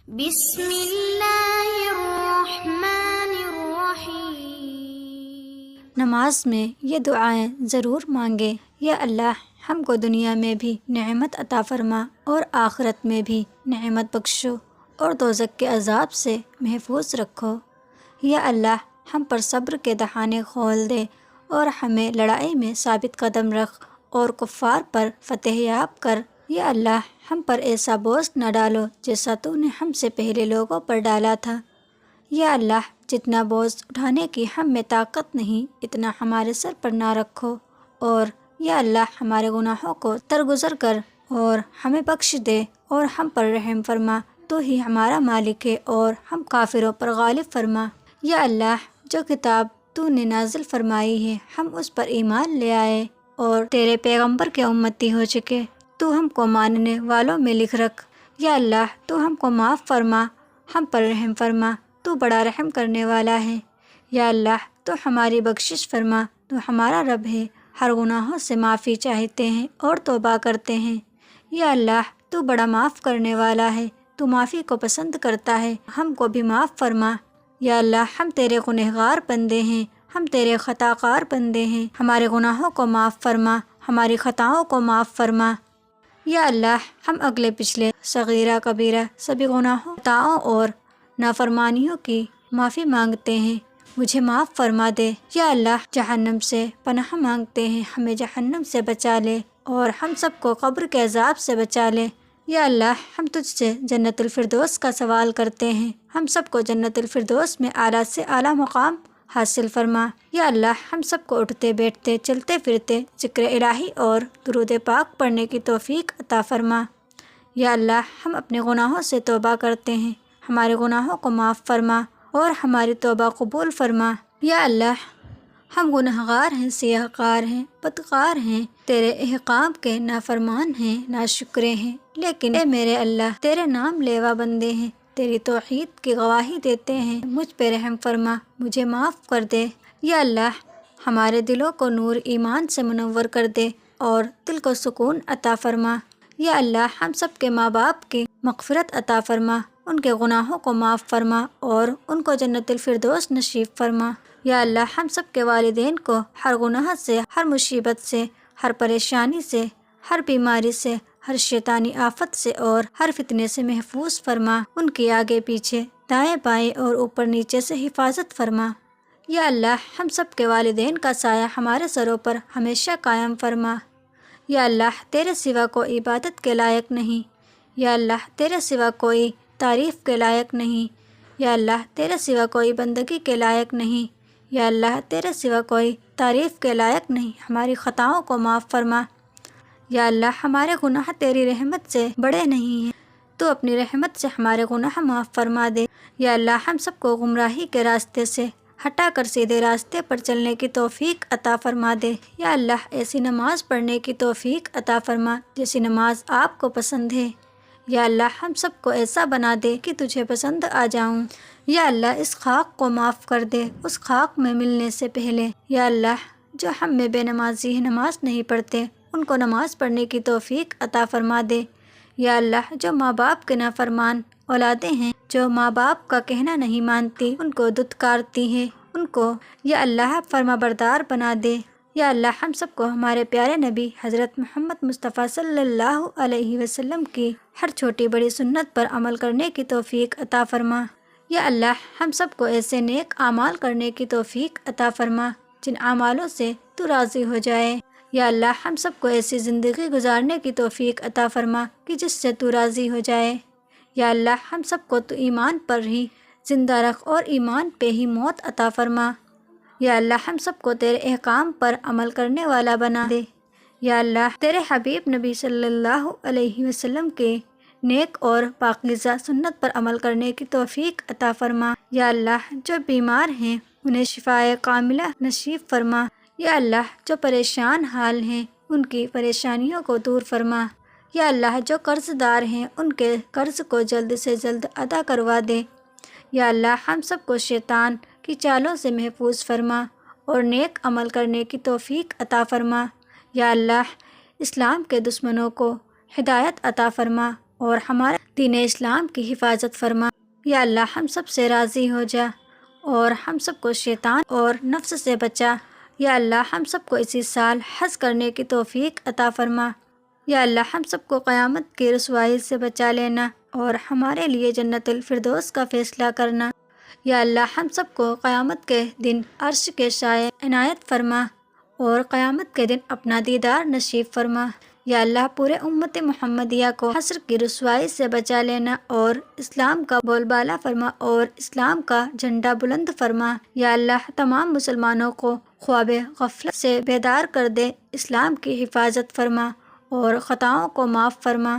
بسم اللہ الرحمن الرحیم۔ نماز میں یہ دعائیں ضرور مانگے: یا اللہ، ہم کو دنیا میں بھی نعمت عطا فرما اور آخرت میں بھی نعمت بخشو اور دوزخ کے عذاب سے محفوظ رکھو۔ یا اللہ، ہم پر صبر کے دہانے کھول دے اور ہمیں لڑائی میں ثابت قدم رکھ اور کفار پر فتح یاب کر۔ یا اللہ، ہم پر ایسا بوجھ نہ ڈالو جیسا تو نے ہم سے پہلے لوگوں پر ڈالا تھا۔ یا اللہ، جتنا بوجھ اٹھانے کی ہم میں طاقت نہیں اتنا ہمارے سر پر نہ رکھو، اور یا اللہ، ہمارے گناہوں کو درگزر کر اور ہمیں بخش دے اور ہم پر رحم فرما۔ تو ہی ہمارا مالک ہے اور ہم کافروں پر غالب فرما۔ یا اللہ، جو کتاب تو نے نازل فرمائی ہے ہم اس پر ایمان لے آئے اور تیرے پیغمبر کے امتی ہو چکے، تو ہم کو ماننے والوں میں لکھ رکھ۔ یا اللہ، تو ہم کو معاف فرما، ہم پر رحم فرما، تو بڑا رحم کرنے والا ہے۔ یا اللہ، تو ہماری بخشش فرما، تو ہمارا رب ہے، ہر گناہوں سے معافی چاہتے ہیں اور توبہ کرتے ہیں۔ یا اللہ، تو بڑا معاف کرنے والا ہے، تو معافی کو پسند کرتا ہے، ہم کو بھی معاف فرما۔ یا اللہ، ہم تیرے گنہگار بندے ہیں، ہم تیرے خطا کار بندے ہیں، ہمارے گناہوں کو معاف فرما، ہماری خطاؤں کو معاف فرما۔ یا اللہ، ہم اگلے پچھلے صغیرہ کبیرہ سبھی گناہوں، خطاؤں اور نافرمانیوں کی معافی مانگتے ہیں، مجھے معاف فرما دے۔ یا اللہ، جہنم سے پناہ مانگتے ہیں، ہمیں جہنم سے بچا لے اور ہم سب کو قبر کے عذاب سے بچا لے۔ یا اللہ، ہم تجھ سے جنت الفردوس کا سوال کرتے ہیں، ہم سب کو جنت الفردوس میں اعلیٰ سے اعلیٰ مقام حاصل فرما۔ یا اللہ، ہم سب کو اٹھتے بیٹھتے چلتے پھرتے ذکر الہی اور درود پاک پڑھنے کی توفیق عطا فرما۔ یا اللہ، ہم اپنے گناہوں سے توبہ کرتے ہیں، ہمارے گناہوں کو معاف فرما اور ہماری توبہ قبول فرما۔ یا اللہ، ہم گنہگار ہیں، سیاہ کار ہیں، بدکار ہیں، تیرے احکام کے نافرمان ہیں، ناشکرے ہیں، لیکن اے میرے اللہ، تیرے نام لیوا بندے ہیں، تیری توحید کی گواہی دیتے ہیں، مجھ پہ رحم فرما، مجھے معاف کر دے۔ یا اللہ، ہمارے دلوں کو نور ایمان سے منور کر دے اور دل کو سکون عطا فرما۔ یا اللہ، ہم سب کے ماں باپ کی مغفرت عطا فرما، ان کے گناہوں کو معاف فرما اور ان کو جنت الفردوس نصیب فرما۔ یا اللہ، ہم سب کے والدین کو ہر گناہ سے، ہر مصیبت سے، ہر پریشانی سے، ہر بیماری سے، ہر شیطانی آفت سے اور ہر فتنے سے محفوظ فرما، ان کی آگے پیچھے، دائیں بائیں اور اوپر نیچے سے حفاظت فرما۔ یا اللہ، ہم سب کے والدین کا سایہ ہمارے سروں پر ہمیشہ قائم فرما۔ یا اللہ، تیرے سوا کوئی عبادت کے لائق نہیں، یا اللہ، تیرے سوا کوئی تعریف کے لائق نہیں، یا اللہ، تیرے سوا کوئی بندگی کے لائق نہیں، یا اللہ، تیرے سوا کوئی تعریف کے لائق نہیں، ہماری خطاؤں کو معاف فرما۔ یا اللہ، ہمارے گناہ تیری رحمت سے بڑے نہیں ہیں، تو اپنی رحمت سے ہمارے گناہ معاف فرما دے۔ یا اللہ، ہم سب کو گمراہی کے راستے سے ہٹا کر سیدھے راستے پر چلنے کی توفیق عطا فرما دے۔ یا اللہ، ایسی نماز پڑھنے کی توفیق عطا فرما جیسی نماز آپ کو پسند ہے۔ یا اللہ، ہم سب کو ایسا بنا دے کہ تجھے پسند آ جاؤں۔ یا اللہ، اس خاک کو معاف کر دے اس خاک میں ملنے سے پہلے۔ یا اللہ، جو ہم میں بے نمازی نماز نہیں پڑھتے ان کو نماز پڑھنے کی توفیق عطا فرما دے۔ یا اللہ، جو ماں باپ کے نافرمان اولادیں ہیں، جو ماں باپ کا کہنا نہیں مانتی، ان کو دھتکارتی ہیں، ان کو یا اللہ فرما بردار بنا دے۔ یا اللہ، ہم سب کو ہمارے پیارے نبی حضرت محمد مصطفیٰ صلی اللہ علیہ وسلم کی ہر چھوٹی بڑی سنت پر عمل کرنے کی توفیق عطا فرما۔ یا اللہ، ہم سب کو ایسے نیک اعمال کرنے کی توفیق عطا فرما جن اعمالوں سے تو راضی ہو جائے۔ یا اللہ، ہم سب کو ایسی زندگی گزارنے کی توفیق عطا فرما کہ جس سے تو راضی ہو جائے۔ یا اللہ، ہم سب کو تو ایمان پر ہی زندہ رکھ اور ایمان پہ ہی موت عطا فرما۔ یا اللہ، ہم سب کو تیرے احکام پر عمل کرنے والا بنا دے۔ یا اللہ، تیرے حبیب نبی صلی اللہ علیہ وسلم کے نیک اور پاکیزہ سنت پر عمل کرنے کی توفیق عطا فرما۔ یا اللہ، جو بیمار ہیں انہیں شفائے کاملہ نصیب فرما۔ یا اللہ، جو پریشان حال ہیں ان کی پریشانیوں کو دور فرما۔ یا اللہ، جو قرض دار ہیں ان کے قرض کو جلد سے جلد ادا کروا دے۔ یا اللہ، ہم سب کو شیطان کی چالوں سے محفوظ فرما اور نیک عمل کرنے کی توفیق عطا فرما۔ یا اللہ، اسلام کے دشمنوں کو ہدایت عطا فرما اور ہمارے دین اسلام کی حفاظت فرما۔ یا اللہ ہم سب سے راضی ہو جا اور ہم سب کو شیطان اور نفس سے بچا۔ یا اللہ ہم سب کو اسی سال حج کرنے کی توفیق عطا فرما۔ یا اللہ ہم سب کو قیامت کی رسوائی سے بچا لینا اور ہمارے لیے جنت الفردوس کا فیصلہ کرنا۔ یا اللہ ہم سب کو قیامت کے دن عرش کے سائے عنایت فرما اور قیامت کے دن اپنا دیدار نصیب فرما۔ یا اللہ پورے امت محمدیہ کو حشر کی رسوائی سے بچا لینا اور اسلام کا بول بالا فرما اور اسلام کا جھنڈا بلند فرما۔ یا اللہ تمام مسلمانوں کو خواب غفلت سے بیدار کر دے، اسلام کی حفاظت فرما اور خطاؤں کو معاف فرما۔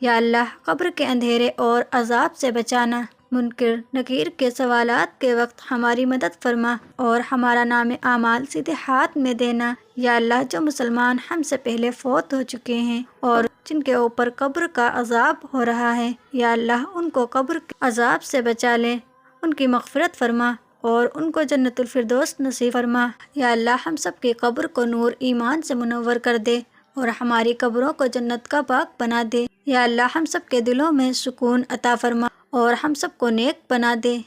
یا اللہ قبر کے اندھیرے اور عذاب سے بچانا، منکر نکیر کے سوالات کے وقت ہماری مدد فرما اور ہمارا نام اعمال سیدھے ہاتھ میں دینا۔ یا اللہ جو مسلمان ہم سے پہلے فوت ہو چکے ہیں اور جن کے اوپر قبر کا عذاب ہو رہا ہے، یا اللہ ان کو قبر کے عذاب سے بچا لے، ان کی مغفرت فرما اور ان کو جنت الفردوس نصیب فرما۔ یا اللہ ہم سب کی قبر کو نور ایمان سے منور کر دے اور ہماری قبروں کو جنت کا باغ بنا دے۔ یا اللہ ہم سب کے دلوں میں سکون عطا فرما اور ہم سب کو نیک بنا دے۔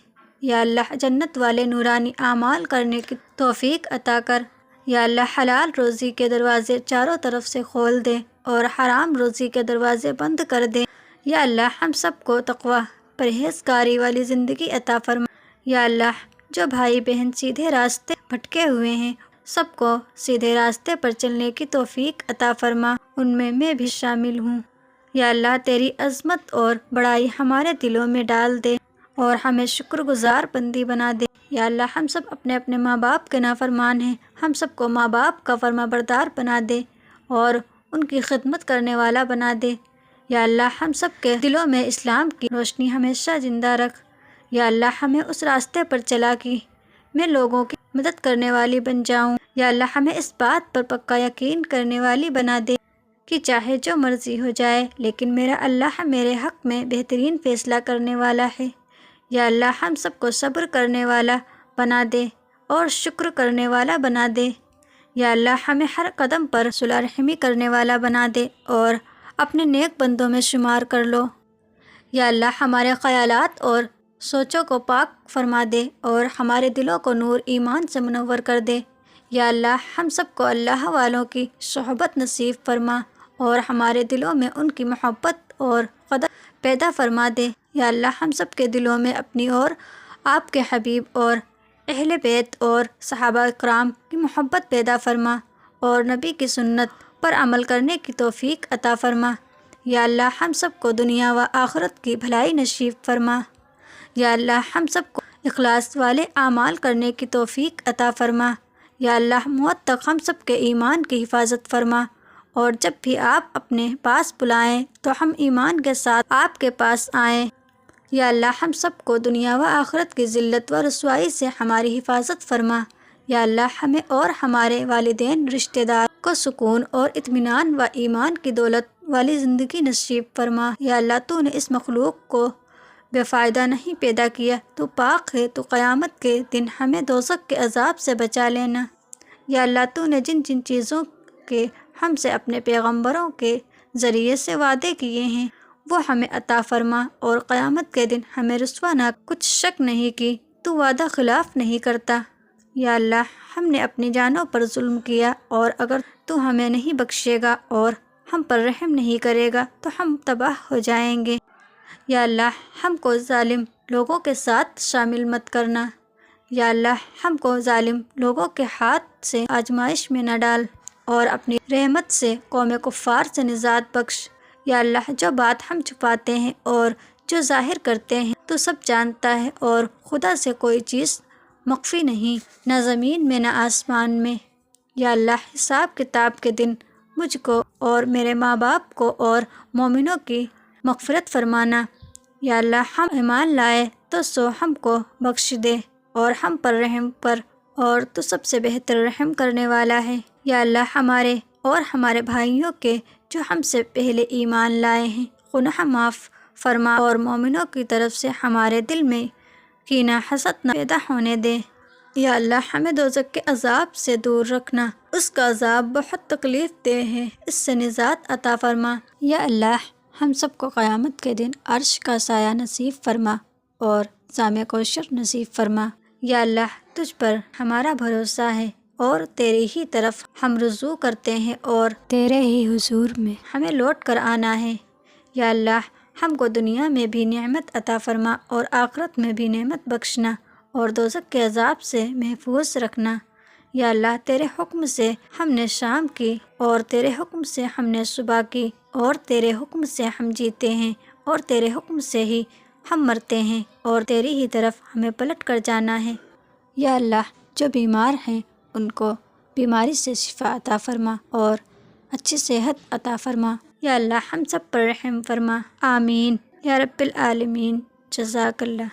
یا اللہ جنت والے نورانی اعمال کرنے کی توفیق عطا کر۔ یا اللہ حلال روزی کے دروازے چاروں طرف سے کھول دے اور حرام روزی کے دروازے بند کر دے۔ یا اللہ ہم سب کو تقوی پرہیزگاری والی زندگی عطا فرما۔ یا اللہ جو بھائی بہن سیدھے راستے بھٹکے ہوئے ہیں سب کو سیدھے راستے پر چلنے کی توفیق عطا فرما، ان میں بھی شامل ہوں۔ یا اللہ تیری عظمت اور بڑائی ہمارے دلوں میں ڈال دے اور ہمیں شکر گزار بندی بنا دے۔ یا اللہ ہم سب اپنے اپنے ماں باپ کے نافرمان ہیں، ہم سب کو ماں باپ کا فرما بردار بنا دے اور ان کی خدمت کرنے والا بنا دے۔ یا اللہ ہم سب کے دلوں میں اسلام کی روشنی ہمیشہ زندہ رکھ۔ یا اللہ ہمیں اس راستے پر چلا کہ میں لوگوں کی مدد کرنے والی بن جاؤں۔ یا اللہ ہمیں اس بات پر پکا یقین کرنے والی بنا دے کہ چاہے جو مرضی ہو جائے لیکن میرا اللہ میرے حق میں بہترین فیصلہ کرنے والا ہے۔ یا اللہ ہم سب کو صبر کرنے والا بنا دے اور شکر کرنے والا بنا دے۔ یا اللہ ہمیں ہر قدم پر صلح رحمی کرنے والا بنا دے اور اپنے نیک بندوں میں شمار کر لو۔ یا اللہ ہمارے خیالات اور سوچوں کو پاک فرما دے اور ہمارے دلوں کو نور ایمان سے منور کر دے۔ یا اللہ ہم سب کو اللہ والوں کی صحبت نصیب فرما اور ہمارے دلوں میں ان کی محبت اور قدر پیدا فرما دے۔ یا اللہ ہم سب کے دلوں میں اپنی اور آپ کے حبیب اور اہل بیت اور صحابہ کرام کی محبت پیدا فرما اور نبی کی سنت پر عمل کرنے کی توفیق عطا فرما۔ یا اللہ ہم سب کو دنیا و آخرت کی بھلائی نصیب فرما۔ یا اللہ ہم سب کو اخلاص والے اعمال کرنے کی توفیق عطا فرما۔ یا اللہ موت تک ہم سب کے ایمان کی حفاظت فرما اور جب بھی آپ اپنے پاس بلائیں تو ہم ایمان کے ساتھ آپ کے پاس آئیں۔ یا اللہ ہم سب کو دنیا و آخرت کی ذلت و رسوائی سے ہماری حفاظت فرما۔ یا اللہ ہمیں اور ہمارے والدین رشتہ دار کو سکون اور اطمینان و ایمان کی دولت والی زندگی نصیب فرما۔ یا اللہ تو نے اس مخلوق کو بے فائدہ نہیں پیدا کیا، تو پاک ہے، تو قیامت کے دن ہمیں دوزخ کے عذاب سے بچا لینا۔ یا اللہ تو نے جن جن چیزوں کے ہم سے اپنے پیغمبروں کے ذریعے سے وعدے کیے ہیں وہ ہمیں عطا فرما اور قیامت کے دن ہمیں رسوا نہ، کچھ شک نہیں کہ تو وعدہ خلاف نہیں کرتا۔ یا اللہ ہم نے اپنی جانوں پر ظلم کیا اور اگر تو ہمیں نہیں بخشے گا اور ہم پر رحم نہیں کرے گا تو ہم تباہ ہو جائیں گے۔ یا اللہ ہم کو ظالم لوگوں کے ساتھ شامل مت کرنا۔ یا اللہ ہم کو ظالم لوگوں کے ہاتھ سے آزمائش میں نہ ڈال اور اپنی رحمت سے قوم کفار سے نجات بخش۔ یا اللہ جو بات ہم چھپاتے ہیں اور جو ظاہر کرتے ہیں تو سب جانتا ہے اور خدا سے کوئی چیز مخفی نہیں، نہ زمین میں نہ آسمان میں۔ یا اللہ حساب کتاب کے دن مجھ کو اور میرے ماں باپ کو اور مومنوں کی مغفرت فرمانا۔ یا اللہ ہم ایمان لائے تو سو ہم کو بخش دے اور ہم پر رحم پر، اور تو سب سے بہتر رحم کرنے والا ہے۔ یا اللہ ہمارے اور ہمارے بھائیوں کے جو ہم سے پہلے ایمان لائے ہیں گناہ معاف فرما اور مومنوں کی طرف سے ہمارے دل میں کینہ حسد نہ پیدا ہونے دے۔ یا اللہ ہمیں دوزخ کے عذاب سے دور رکھنا، اس کا عذاب بہت تکلیف دہ ہے، اس سے نجات عطا فرما۔ یا اللہ ہم سب کو قیامت کے دن عرش کا سایہ نصیب فرما اور جامع کوثر نصیب فرما۔ یا اللہ تجھ پر ہمارا بھروسہ ہے اور تیری ہی طرف ہم رجوع کرتے ہیں اور تیرے ہی حضور میں ہمیں لوٹ کر آنا ہے۔ یا اللہ ہم کو دنیا میں بھی نعمت عطا فرما اور آخرت میں بھی نعمت بخشنا اور دوزخ کے عذاب سے محفوظ رکھنا۔ یا اللہ تیرے حکم سے ہم نے شام کی اور تیرے حکم سے ہم نے صبح کی اور تیرے حکم سے ہم جیتے ہیں اور تیرے حکم سے ہی ہم مرتے ہیں اور تیری ہی طرف ہمیں پلٹ کر جانا ہے۔ یا اللہ جو بیمار ہیں ان کو بیماری سے شفا عطا فرما اور اچھی صحت عطا فرما۔ یا اللہ ہم سب پر رحم فرما، آمین یا رب العالمین۔ جزاک اللہ۔